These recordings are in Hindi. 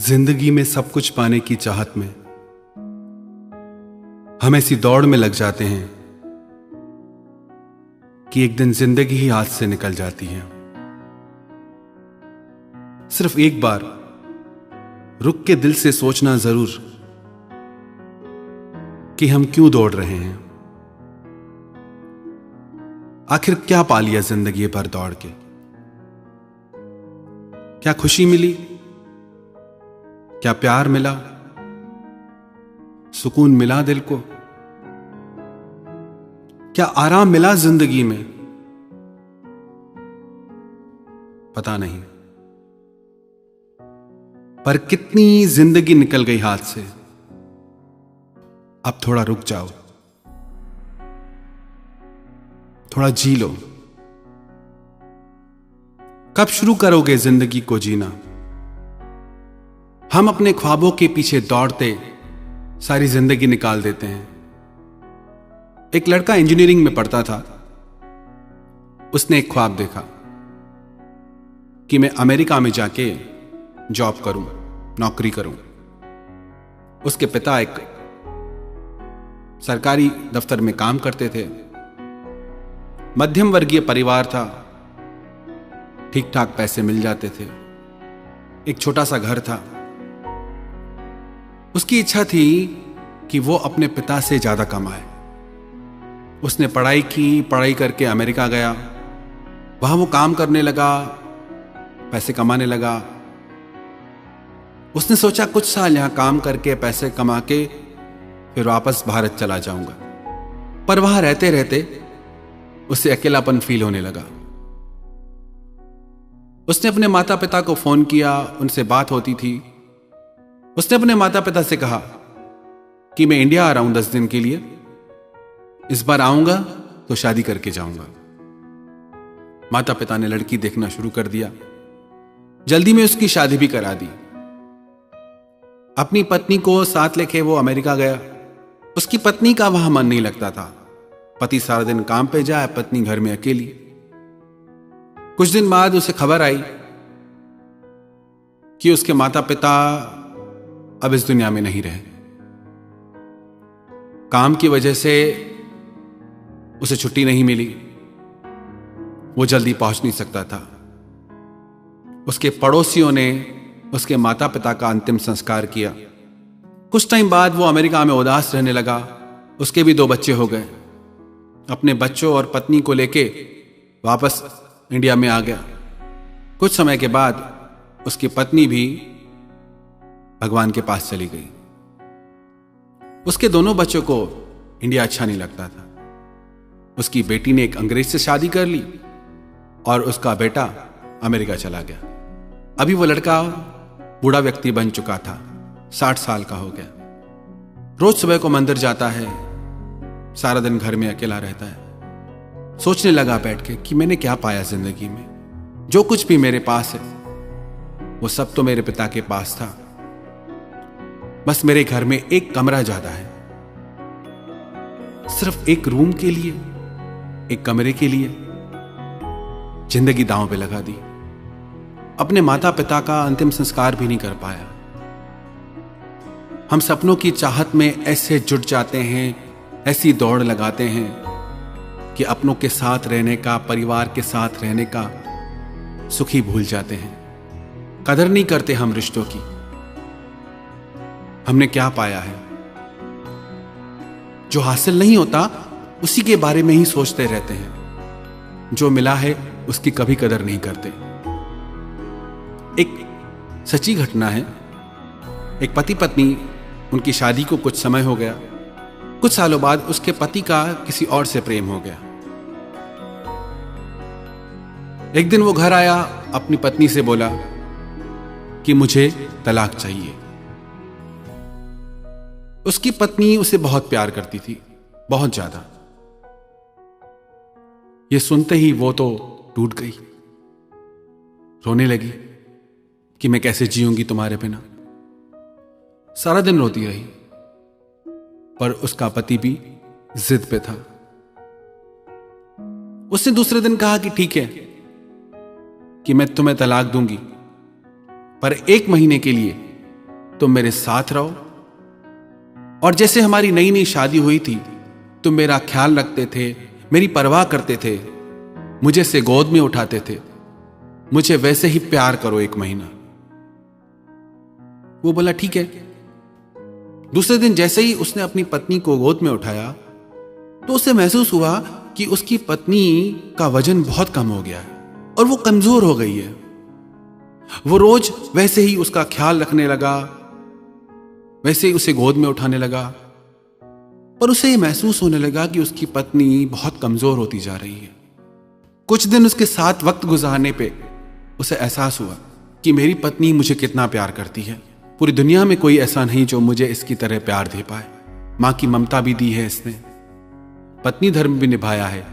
जिंदगी में सब कुछ पाने की चाहत में हम ऐसी दौड़ में लग जाते हैं कि एक दिन जिंदगी ही हाथ से निकल जाती है। सिर्फ एक बार रुक के दिल से सोचना जरूर कि हम क्यों दौड़ रहे हैं। आखिर क्या पा लिया जिंदगी भर दौड़ के? क्या खुशी मिली? क्या प्यार मिला? सुकून मिला दिल को? क्या आराम मिला जिंदगी में? पता नहीं, पर कितनी जिंदगी निकल गई हाथ से। अब थोड़ा रुक जाओ, थोड़ा जी लो। कब शुरू करोगे जिंदगी को जीना? हम अपने ख्वाबों के पीछे दौड़ते सारी जिंदगी निकाल देते हैं। एक लड़का इंजीनियरिंग में पढ़ता था। उसने एक ख्वाब देखा कि मैं अमेरिका में जाके जॉब करूं, नौकरी करूं। उसके पिता एक सरकारी दफ्तर में काम करते थे। मध्यम वर्गीय परिवार था, ठीक ठाक पैसे मिल जाते थे, एक छोटा सा घर था। उसकी इच्छा थी कि वो अपने पिता से ज्यादा कमाए। उसने पढ़ाई की, पढ़ाई करके अमेरिका गया। वहां वो काम करने लगा, पैसे कमाने लगा। उसने सोचा कुछ साल यहां काम करके पैसे कमा के फिर वापस भारत चला जाऊंगा। पर वहां रहते रहते उसे अकेलापन फील होने लगा। उसने अपने माता पिता को फोन किया, उनसे बात होती थी। उसने अपने माता पिता से कहा कि मैं इंडिया आ रहा हूं 10 दिन के लिए। इस बार आऊंगा तो शादी करके जाऊंगा। माता पिता ने लड़की देखना शुरू कर दिया। जल्दी में उसकी शादी भी करा दी। अपनी पत्नी को साथ लेके वो अमेरिका गया। उसकी पत्नी का वहां मन नहीं लगता था। पति सारा दिन काम पे जाए, पत्नी घर में अकेली। कुछ दिन बाद उसे खबर आई कि उसके माता पिता अब इस दुनिया में नहीं रहे। काम की वजह से उसे छुट्टी नहीं मिली। वो जल्दी पहुंच नहीं सकता था। उसके पड़ोसियों ने उसके माता पिता का अंतिम संस्कार किया। कुछ टाइम बाद वो अमेरिका में उदास रहने लगा। उसके भी 2 बच्चे हो गए। अपने बच्चों और पत्नी को लेके वापस इंडिया में आ गया। कुछ समय के बाद उसकी पत्नी भी भगवान के पास चली गई। उसके दोनों बच्चों को इंडिया अच्छा नहीं लगता था। उसकी बेटी ने एक अंग्रेज से शादी कर ली और उसका बेटा अमेरिका चला गया। अभी वो लड़का बूढ़ा व्यक्ति बन चुका था, 60 साल का हो गया। रोज सुबह को मंदिर जाता है, सारा दिन घर में अकेला रहता है। सोचने लगा बैठ के कि मैंने क्या पाया जिंदगी में। जो कुछ भी मेरे पास है वो सब तो मेरे पिता के पास था। बस मेरे घर में एक कमरा ज्यादा है। सिर्फ एक रूम के लिए, एक कमरे के लिए जिंदगी दांव पे लगा दी। अपने माता पिता का अंतिम संस्कार भी नहीं कर पाया। हम सपनों की चाहत में ऐसे जुट जाते हैं, ऐसी दौड़ लगाते हैं कि अपनों के साथ रहने का, परिवार के साथ रहने का सुख ही भूल जाते हैं। कदर नहीं करते हम रिश्तों की। हमने क्या पाया है? जो हासिल नहीं होता उसी के बारे में ही सोचते रहते हैं। जो मिला है उसकी कभी कदर नहीं करते। एक सच्ची घटना है। एक पति पत्नी, उनकी शादी को कुछ समय हो गया। कुछ सालों बाद उसके पति का किसी और से प्रेम हो गया। एक दिन वो घर आया, अपनी पत्नी से बोला कि मुझे तलाक चाहिए। उसकी पत्नी उसे बहुत प्यार करती थी, बहुत ज्यादा। ये सुनते ही वो तो टूट गई, रोने लगी कि मैं कैसे जीऊंगी तुम्हारे बिना। सारा दिन रोती रही, पर उसका पति भी जिद पे था। उसने दूसरे दिन कहा कि ठीक है कि मैं तुम्हें तलाक दूंगी, पर 1 महीने के लिए तुम मेरे साथ रहो, और जैसे हमारी नई नई शादी हुई थी तुम मेरा ख्याल रखते थे, मेरी परवाह करते थे, मुझे से गोद में उठाते थे, मुझे वैसे ही प्यार करो 1 महीना। वो बोला ठीक है। दूसरे दिन जैसे ही उसने अपनी पत्नी को गोद में उठाया तो उसे महसूस हुआ कि उसकी पत्नी का वजन बहुत कम हो गया है और वो कमजोर हो गई है। वो रोज वैसे ही उसका ख्याल रखने लगा, वैसे ही उसे गोद में उठाने लगा, पर उसे यह महसूस होने लगा कि उसकी पत्नी बहुत कमजोर होती जा रही है। कुछ दिन उसके साथ वक्त गुजारने पे उसे एहसास हुआ कि मेरी पत्नी मुझे कितना प्यार करती है। पूरी दुनिया में कोई ऐसा नहीं जो मुझे इसकी तरह प्यार दे पाए। मां की ममता भी दी है इसने, पत्नी धर्म भी निभाया है,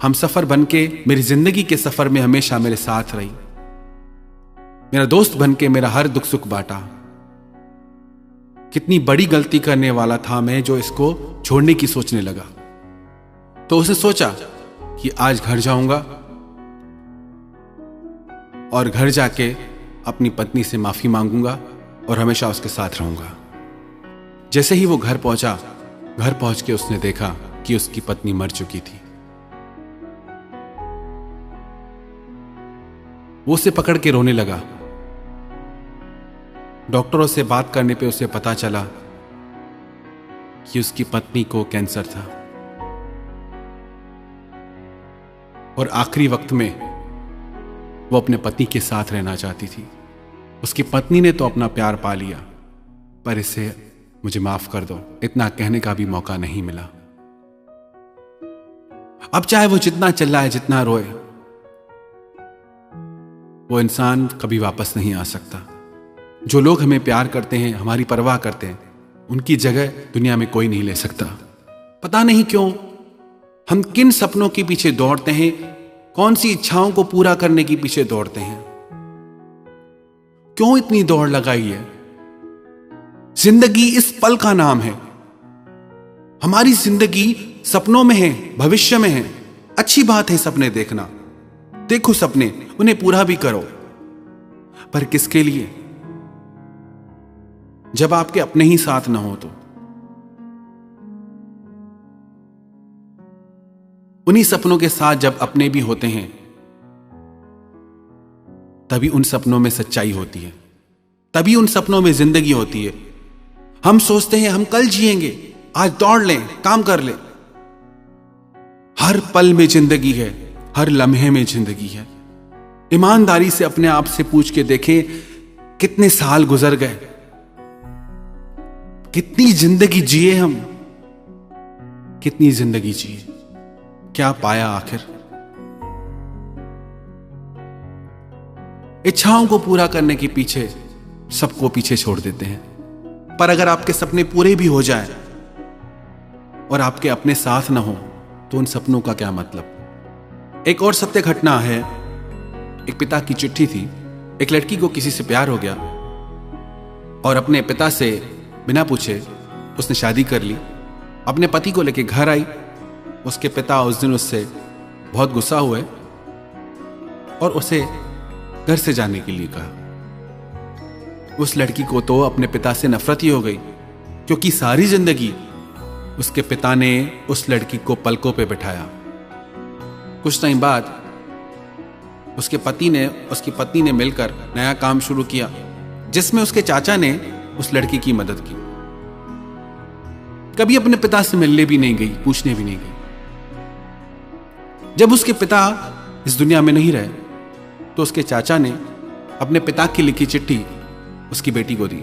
हम सफर बनके मेरी जिंदगी के सफर में हमेशा मेरे साथ रही, मेरा दोस्त बनके मेरा हर दुख सुख बांटा। कितनी बड़ी गलती करने वाला था मैं जो इसको छोड़ने की सोचने लगा। तो उसने सोचा कि आज घर जाऊंगा और घर जाके अपनी पत्नी से माफी मांगूंगा और हमेशा उसके साथ रहूंगा। जैसे ही वो घर पहुंचा, घर पहुंच के उसने देखा कि उसकी पत्नी मर चुकी थी। वो उसे पकड़ के रोने लगा। डॉक्टरों से बात करने पे उसे पता चला कि उसकी पत्नी को कैंसर था और आखिरी वक्त में वो अपने पति के साथ रहना चाहती थी। उसकी पत्नी ने तो अपना प्यार पा लिया, पर इसे मुझे माफ कर दो इतना कहने का भी मौका नहीं मिला। अब चाहे वो जितना चिल्लाए, जितना रोए, वो इंसान कभी वापस नहीं आ सकता। जो लोग हमें प्यार करते हैं, हमारी परवाह करते हैं, उनकी जगह दुनिया में कोई नहीं ले सकता। पता नहीं क्यों हम किन सपनों के पीछे दौड़ते हैं, कौन सी इच्छाओं को पूरा करने के पीछे दौड़ते हैं, क्यों इतनी दौड़ लगाई है। जिंदगी इस पल का नाम है। हमारी जिंदगी सपनों में है, भविष्य में है। अच्छी बात है सपने देखना, देखो सपने, उन्हें पूरा भी करो, पर किसके लिए? जब आपके अपने ही साथ ना हो तो। उन्हीं सपनों के साथ जब अपने भी होते हैं, तभी उन सपनों में सच्चाई होती है, तभी उन सपनों में जिंदगी होती है। हम सोचते हैं हम कल जिएंगे, आज दौड़ लें, काम कर लें। हर पल में जिंदगी है, हर लम्हे में जिंदगी है। ईमानदारी से अपने आप से पूछ के देखें, कितने साल गुजर गए, कितनी जिंदगी जिए हम, कितनी जिंदगी जिए, क्या पाया आखिर? इच्छाओं को पूरा करने के पीछे सबको पीछे छोड़ देते हैं, पर अगर आपके सपने पूरे भी हो जाएं और आपके अपने साथ ना हो तो उन सपनों का क्या मतलब? एक और सत्य घटना है। एक पिता की चिट्ठी थी। एक लड़की को किसी से प्यार हो गया और अपने पिता से बिना पूछे उसने शादी कर ली। अपने पति को लेकर घर आई। उसके पिता उस दिन उससे बहुत गुस्सा हुए और उसे घर से जाने के लिए कहा। उस लड़की को तो अपने पिता से नफरत ही हो गई, क्योंकि सारी जिंदगी उसके पिता ने उस लड़की को पलकों पे बिठाया। कुछ टाइम बाद उसकी पत्नी ने मिलकर नया काम शुरू किया, जिसमें उसके चाचा ने उस लड़की की मदद की। कभी अपने पिता से मिलने भी नहीं गई, पूछने भी नहीं गई। जब उसके पिता इस दुनिया में नहीं रहे तो उसके चाचा ने अपने पिता की लिखी चिट्ठी उसकी बेटी को दी।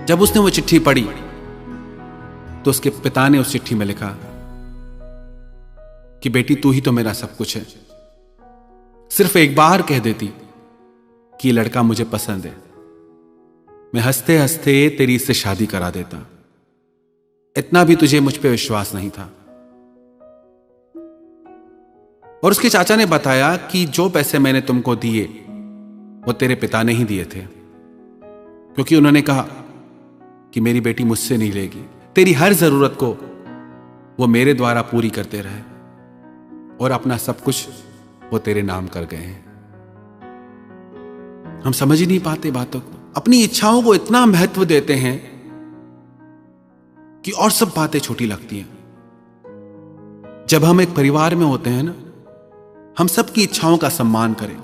जब उसने वो चिट्ठी पढ़ी तो उसके पिता ने उस चिट्ठी में लिखा कि बेटी तू ही तो मेरा सब कुछ है, सिर्फ एक बार कह देती कि ये लड़का मुझे पसंद है, मैं हंसते हंसते तेरी इससे शादी करा देता। इतना भी तुझे मुझ पे विश्वास नहीं था। और उसके चाचा ने बताया कि जो पैसे मैंने तुमको दिए वो तेरे पिता ने ही दिए थे, क्योंकि उन्होंने कहा कि मेरी बेटी मुझसे नहीं लेगी, तेरी हर जरूरत को वो मेरे द्वारा पूरी करते रहे और अपना सब कुछ वो तेरे नाम कर गए हैं। हम समझ ही नहीं पाते बातों को। अपनी इच्छाओं को इतना महत्व देते हैं कि और सब बातें छोटी लगती हैं। जब हम एक परिवार में होते हैं ना, हम सबकी इच्छाओं का सम्मान करें,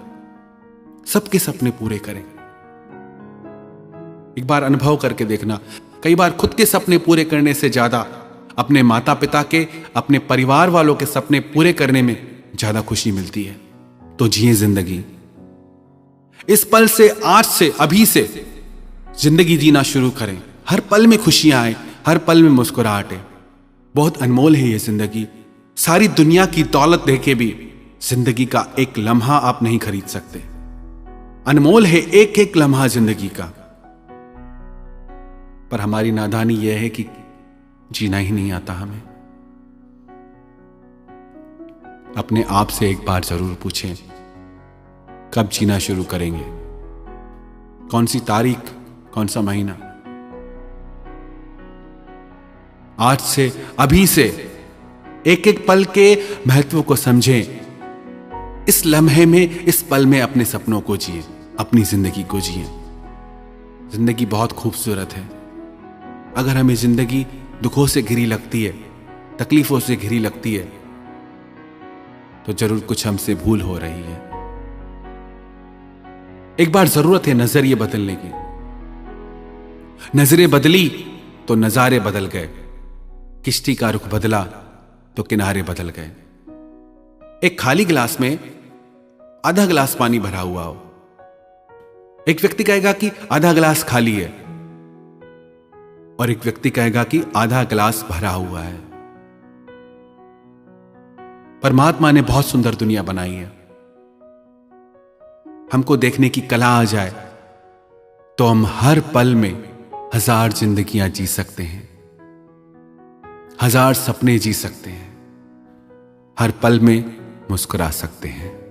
सबके सपने पूरे करें। एक बार अनुभव करके देखना, कई बार खुद के सपने पूरे करने से ज्यादा अपने माता पिता के, अपने परिवार वालों के सपने पूरे करने में ज्यादा खुशी मिलती है। तो जिए जिंदगी, इस पल से, आज से, अभी से जिंदगी जीना शुरू करें। हर पल में खुशियां आए, हर पल में मुस्कुराहटें। बहुत अनमोल है ये जिंदगी। सारी दुनिया की दौलत देके भी जिंदगी का एक लम्हा आप नहीं खरीद सकते। अनमोल है एक एक लम्हा जिंदगी का। पर हमारी नादानी यह है कि जीना ही नहीं आता हमें। अपने आप से एक बार जरूर पूछें, कब जीना शुरू करेंगे? कौन सी तारीख, कौन सा महीना? आज से, अभी से एक एक पल के महत्व को समझें। इस लम्हे में, इस पल में अपने सपनों को जिए, अपनी जिंदगी को जिए। जिंदगी बहुत खूबसूरत है। अगर हमें जिंदगी दुखों से घिरी लगती है, तकलीफों से घिरी लगती है, तो जरूर कुछ हमसे भूल हो रही है। एक बार जरूरत है नजरिए बदलने की। नजरें बदली तो नजारे बदल गए। किश्ती का रुख बदला तो किनारे बदल गए। एक खाली गिलास में आधा गिलास पानी भरा हुआ हो, एक व्यक्ति कहेगा कि आधा गिलास खाली है, और एक व्यक्ति कहेगा कि आधा गिलास भरा हुआ है। परमात्मा ने बहुत सुंदर दुनिया बनाई है। हमको देखने की कला आ जाए तो हम हर पल में 1000 जिंदगियां जी सकते हैं, 1000 सपने जी सकते हैं, हर पल में मुस्कुरा सकते हैं।